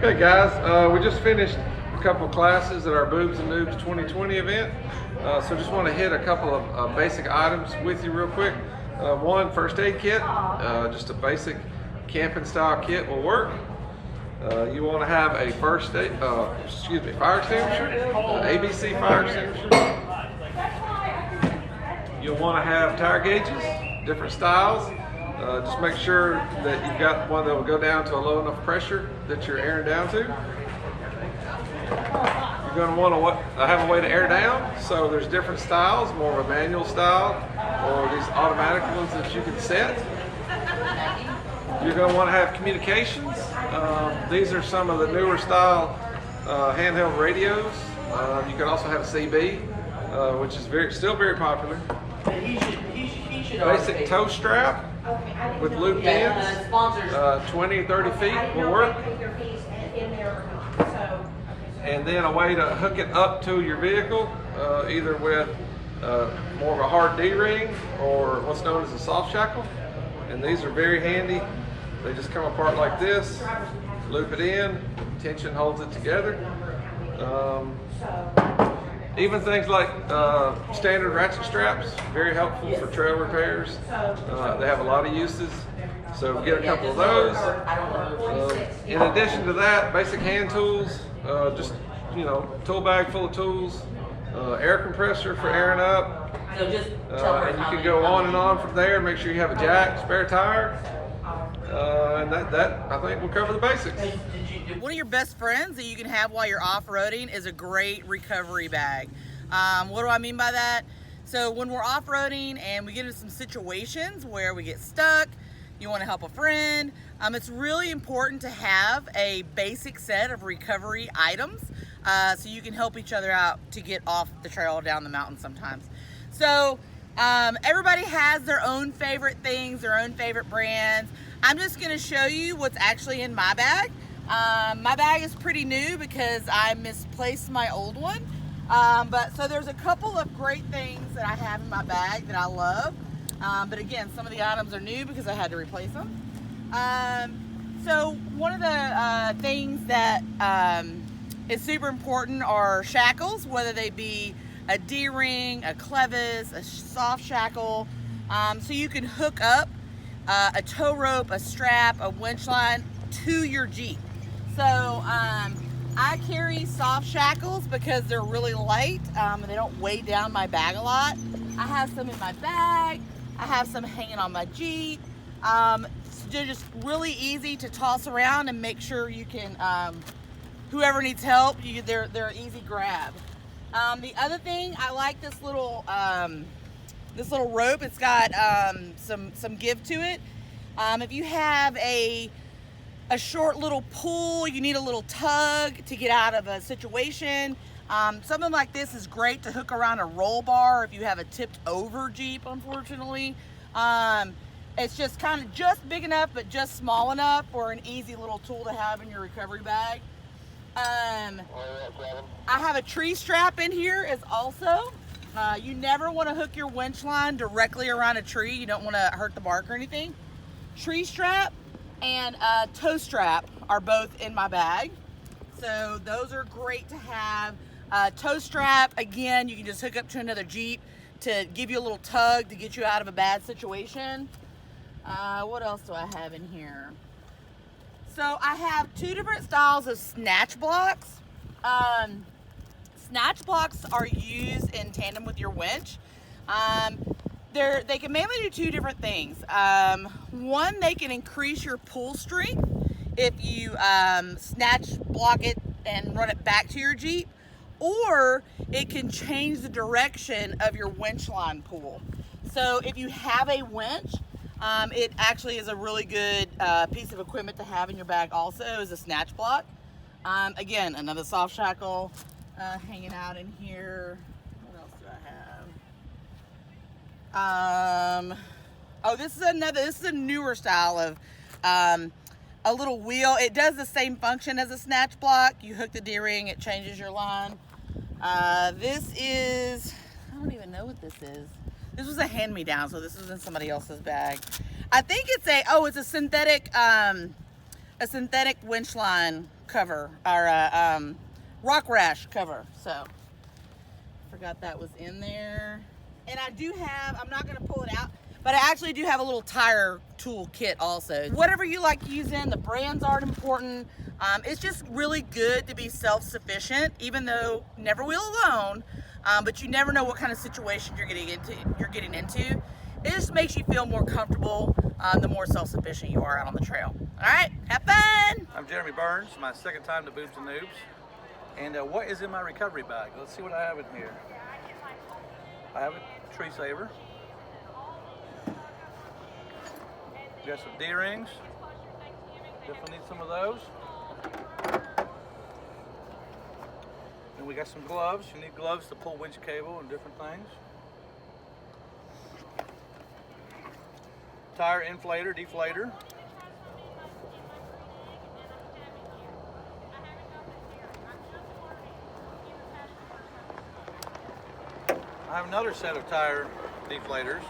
Okay guys, we just finished a couple of classes at our Boobs and Noobs 2020 event. So just want to hit a couple of basic items with you real quick. One, first aid kit, just a basic camping style kit will work. You want to have a fire extinguisher, ABC fire extinguisher. You'll want to have tire gauges, different styles. Just make sure that you've got one that will go down to a low enough pressure that you're airing down to. You're going to want to have a way to air down, so there's different styles, more of a manual style or these automatic ones that you can set. You're going to want to have communications. These are some of the newer style handheld radios. You can also have a CB, which is still very popular. Basic tow strap with looped ends, 20, 30 feet will work. And then a way to hook it up to your vehicle, either with more of a hard D-ring or what's known as a soft shackle. And these are very handy. They just come apart like this, loop it in, tension holds it together. Even things like standard ratchet straps, very helpful for trail repairs. They have a lot of uses, so get a couple of those. In addition to that, basic hand tools, just tool bag full of tools, air compressor for airing up, and you can go on and on from there. Make sure you have a jack, spare tire, and that I think will cover the basics. One of your best friends that you can have while you're off-roading is a great recovery bag. What do I mean by that? So when we're off-roading and we get into some situations where we get stuck, you want to help a friend, it's really important to have a basic set of recovery items so you can help each other out to get off the trail or down the mountain sometimes. So everybody has their own favorite things, their own favorite brands. I'm just going to show you what's actually in my bag. My bag is pretty new because I misplaced my old one. So there's a couple of great things that I have in my bag that I love. But again, some of the items are new because I had to replace them. So one of the things that is super important are shackles, whether they be a D-ring, a clevis, a soft shackle. So you can hook up a tow rope, a strap, a winch line to your Jeep. So I carry soft shackles because they're really light and they don't weigh down my bag a lot. I have some in my bag. I have some hanging on my Jeep. They're just really easy to toss around and make sure you can, whoever needs help, they're an easy grab. The other thing, I like this little rope. It's got some give to it. If you have a short little pull, you need a little tug to get out of a situation. Something like this is great to hook around a roll bar if you have a tipped over Jeep, unfortunately. It's just kind of just big enough, but just small enough for an easy little tool to have in your recovery bag. I have a tree strap in here as also. You never want to hook your winch line directly around a tree. You don't want to hurt the bark or anything. Tree strap and tow strap are both in my bag. So those are great to have. Tow strap, again, you can just hook up to another Jeep to give you a little tug to get you out of a bad situation. What else do I have in here? So I have two different styles of snatch blocks. Snatch blocks are used in tandem with your winch. They can mainly do two different things. One, they can increase your pull strength if you snatch block it and run it back to your Jeep, or it can change the direction of your winch line pull. So if you have a winch, it actually is a really good piece of equipment to have in your bag also, is a snatch block. Again, another soft shackle hanging out in here. What else do I have? This is a newer style of a little wheel. It does the same function as a snatch block. You hook the D-ring, it changes your line. This is, I don't even know what this is. This was a hand-me-down, so this was in somebody else's bag. I think it's a synthetic winch line cover, our rock rash cover. So forgot that was in there. And I do have, I'm not gonna pull it out, but I actually do have a little tire tool kit also. Whatever you like using, the brands aren't important. It's just really good to be self-sufficient, even though never wheel alone, but you never know what kind of situation you're getting into. It just makes you feel more comfortable the more self-sufficient you are out on the trail. All right, have fun. I'm Jeremy Burns, my second time to Boobs and Noobs. And what is in my recovery bag? Let's see what I have in here. I have a tree saver. Got some D-rings. Definitely need some of those. And we got some gloves. You need gloves to pull winch cable and different things. Tire inflator, deflator. I have another set of tire deflators.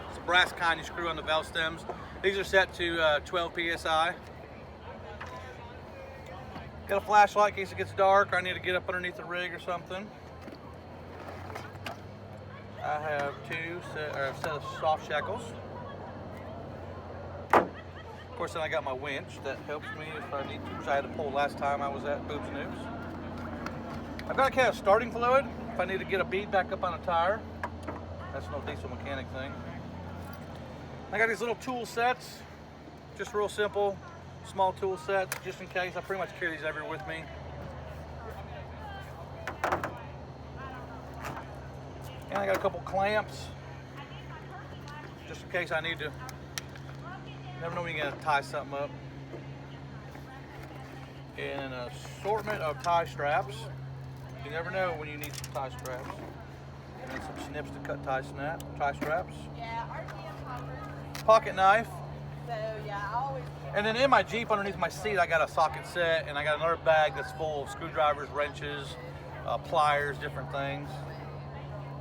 It's a brass kind you screw on the valve stems. These are set to 12 psi. Got a flashlight in case it gets dark or I need to get up underneath the rig or something. I have a set of soft shackles. Of course, then I got my winch that helps me if I need to, which I had to pull last time I was at Boobs and Noobs. I've got a can of starting fluid if I need to get a bead back up on a tire. That's no diesel mechanic thing. I got these little tool sets, just real simple, small tool sets, just in case. I pretty much carry these everywhere with me. And I got a couple clamps, just in case I need to. Never know when you're gonna tie something up. And an assortment of tie straps. You never know when you need some tie straps. And then some snips to cut tie straps. Yeah, RTM covered. Pocket knife. So yeah, I always. And then in my Jeep underneath my seat, I got a socket set and I got another bag that's full of screwdrivers, wrenches, pliers, different things.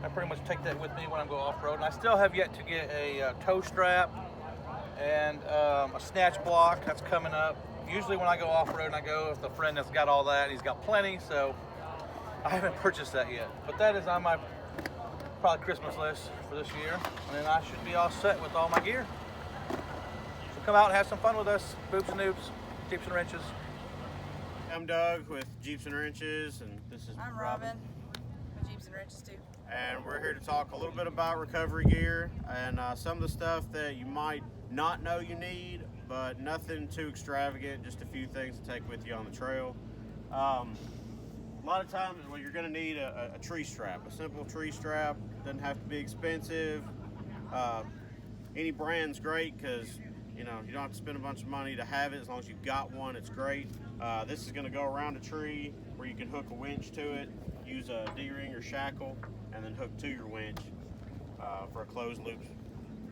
I pretty much take that with me when I go off-road. And I still have yet to get a toe strap and a snatch block. That's coming up. Usually when I go off-road, I go with a friend that's got all that. He's got plenty, so I haven't purchased that yet. But that is on my probably Christmas list for this year. And then I should be all set with all my gear. So come out and have some fun with us, Boobs and Noobs, Jeeps and Wrenches. I'm Doug with Jeeps and Wrenches, and this is I'm Robyn with Jeeps and Wrenches too. And we're here to talk a little bit about recovery gear and some of the stuff that you might not know you need, but nothing too extravagant, just a few things to take with you on the trail. A lot of times, well, you're going to need a tree strap, a simple tree strap. Doesn't have to be expensive. Any brand's great because you don't have to spend a bunch of money to have it. As long as you've got one, it's great. This is going to go around a tree where you can hook a winch to it, use a D-ring or shackle, and then hook to your winch for a closed loop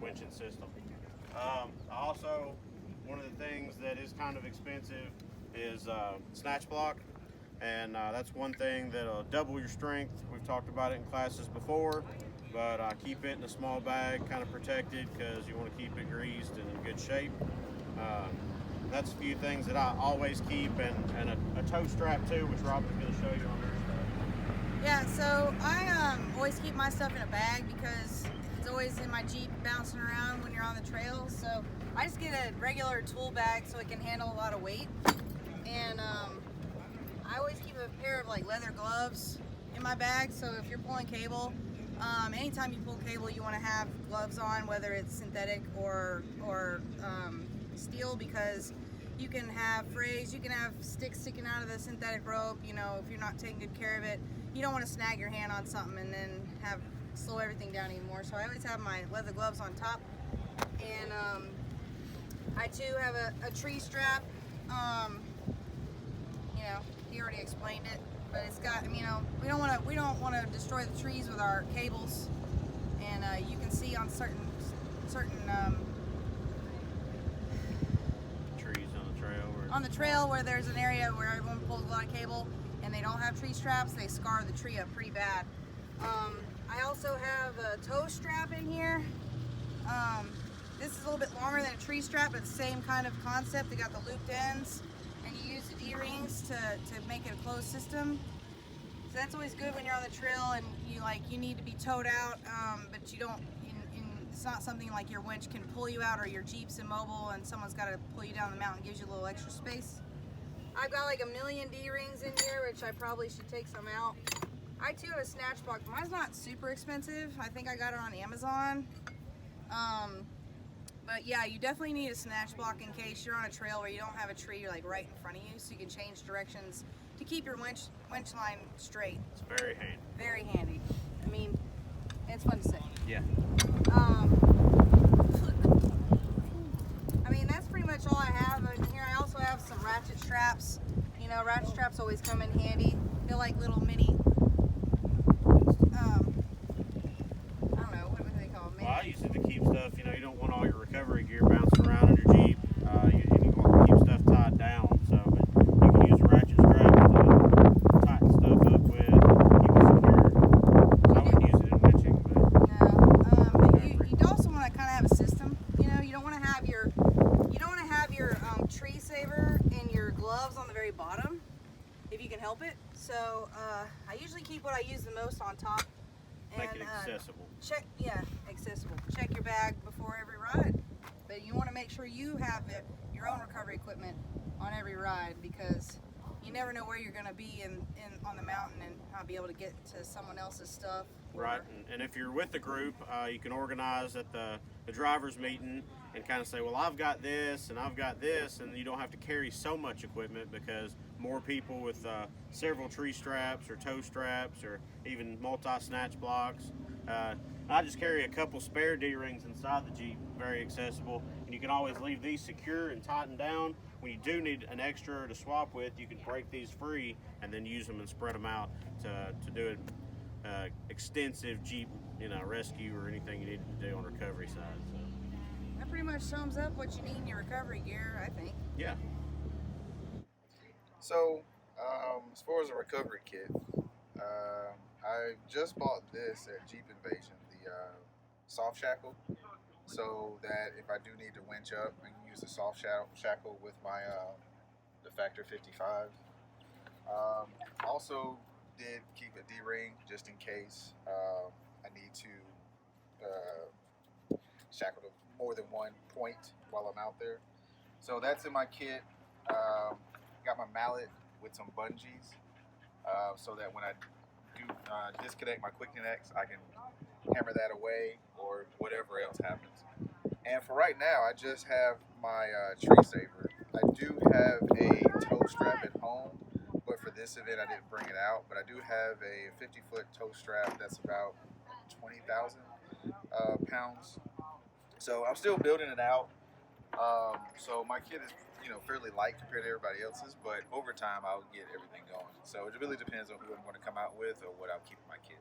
winching system. Also, one of the things that is kind of expensive is snatch block. And that's one thing that'll double your strength. We've talked about it in classes before, but keep it in a small bag, kind of protected, because you want to keep it greased and in good shape. That's a few things that I always keep, and a toe strap too, which Robyn's going to show you on her stuff. Yeah, so I always keep my stuff in a bag because it's always in my Jeep bouncing around when you're on the trail. So I just get a regular tool bag so it can handle a lot of weight. And I always keep a pair of like leather gloves in my bag. So if you're pulling cable, anytime you pull cable, you want to have gloves on, whether it's synthetic or steel, because you can have frays, you can have sticks sticking out of the synthetic rope. You know, if you're not taking good care of it, you don't want to snag your hand on something and then slow everything down anymore. So I always have my leather gloves on top, and I too have a tree strap. You know, he already explained it, but it's got, you know, we don't want to destroy the trees with our cables, and you can see on certain Trees on the trail where there's an area where everyone pulls a lot of cable and they don't have tree straps, they scar the tree up pretty bad. I also have a toe strap in here. This is a little bit longer than a tree strap, but the same kind of concept. They got the looped ends, and you use the D-rings to make it a closed system. So that's always good when you're on the trail and you need to be towed out, but you don't. It's not something like your winch can pull you out, or your Jeep's immobile and someone's got to pull you down the mountain. Gives you a little extra space. I've got like 1,000,000 D-rings in here, which I probably should take some out. I too have a snatch block. Mine's not super expensive. I think I got it on Amazon. But yeah, you definitely need a snatch block in case you're on a trail where you don't have a tree like right in front of you, so you can change directions to keep your winch line straight. It's very handy. Very handy. I mean, it's fun to say. Yeah. I mean, that's pretty much all I have. In here I also have some ratchet straps. You know, ratchet straps always come in handy. They're like little mini, I don't know, what do they call them? Well, I use it to keep stuff, you don't want all your recovery gear bouncing around in your Jeep. You want to keep stuff tied down, so but you can use a ratchet strap to tighten stuff up with and keep it secure. So I wouldn't use it in winching, but But you also want to kind of have a system. You don't want to have your tree saver and your gloves on the very bottom, if you can help it. So I usually keep what I use the most on top. make it accessible. Accessible. Check your bag before every ride. But you want to make sure you have your own recovery equipment on every ride, because you never know where you're going to be on the mountain and not be able to get to someone else's stuff. Right, and if you're with the group, you can organize at the driver's meeting and kind of say, well, I've got this and I've got this, and you don't have to carry so much equipment, because more people with several tree straps or tow straps or even multi-snatch blocks. I just carry a couple spare D-rings inside the Jeep, very accessible, and you can always leave these secure and tightened down. When you do need an extra to swap with, you can break these free and then use them and spread them out to do it. Extensive Jeep, rescue or anything you need to do on the recovery side. So. That pretty much sums up what you need in your recovery gear, I think. Yeah. So, as far as a recovery kit, I just bought this at Jeep Invasion, the soft shackle, so that if I do need to winch up, I can use the soft shackle with my the Factor 55. Also did keep a D-ring just in case I need to shackle to more than one point while I'm out there. So that's in my kit. Got my mallet with some bungees so that when I do disconnect my quick connects, I can hammer that away or whatever else happens. And for right now, I just have my tree saver. I do have a tow strap at home, but for this event I didn't bring it out. But I do have a 50-foot tow strap that's about 20,000 pounds. So I'm still building it out. So my kit is fairly light compared to everybody else's, but over time I'll get everything going. So it really depends on who I'm going to come out with or what I'll keep in my kit.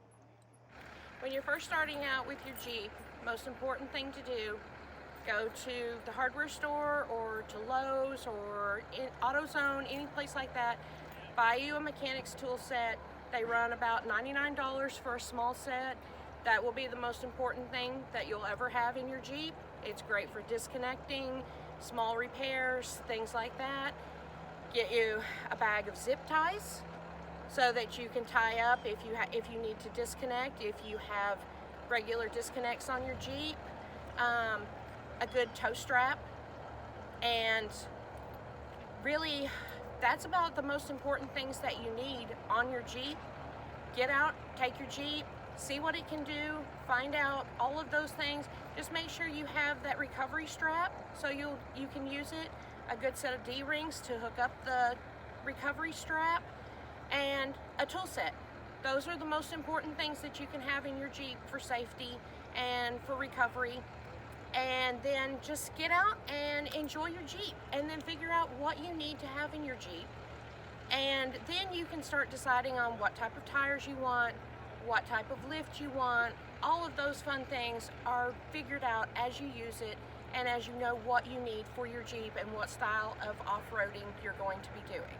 When you're first starting out with your Jeep, most important thing to do, go to the hardware store or to Lowe's or in AutoZone, any place like that, buy you a mechanic's tool set. They run about $99 for a small set. That will be the most important thing that you'll ever have in your Jeep. It's great for disconnecting, small repairs, things like that. Get you a bag of zip ties so that you can tie up if you need to disconnect, if you have regular disconnects on your Jeep. A good tow strap, and really that's about the most important things that you need on your Jeep. Get out, take your Jeep, see what it can do, find out all of those things. Just make sure you have that recovery strap so you can use it, a good set of D-rings to hook up the recovery strap, and a tool set. Those are the most important things that you can have in your Jeep for safety and for recovery. And then just get out and enjoy your Jeep, and then figure out what you need to have in your Jeep. And then you can start deciding on what type of tires you want, what type of lift you want. All of those fun things are figured out as you use it and as you know what you need for your Jeep and what style of off-roading you're going to be doing.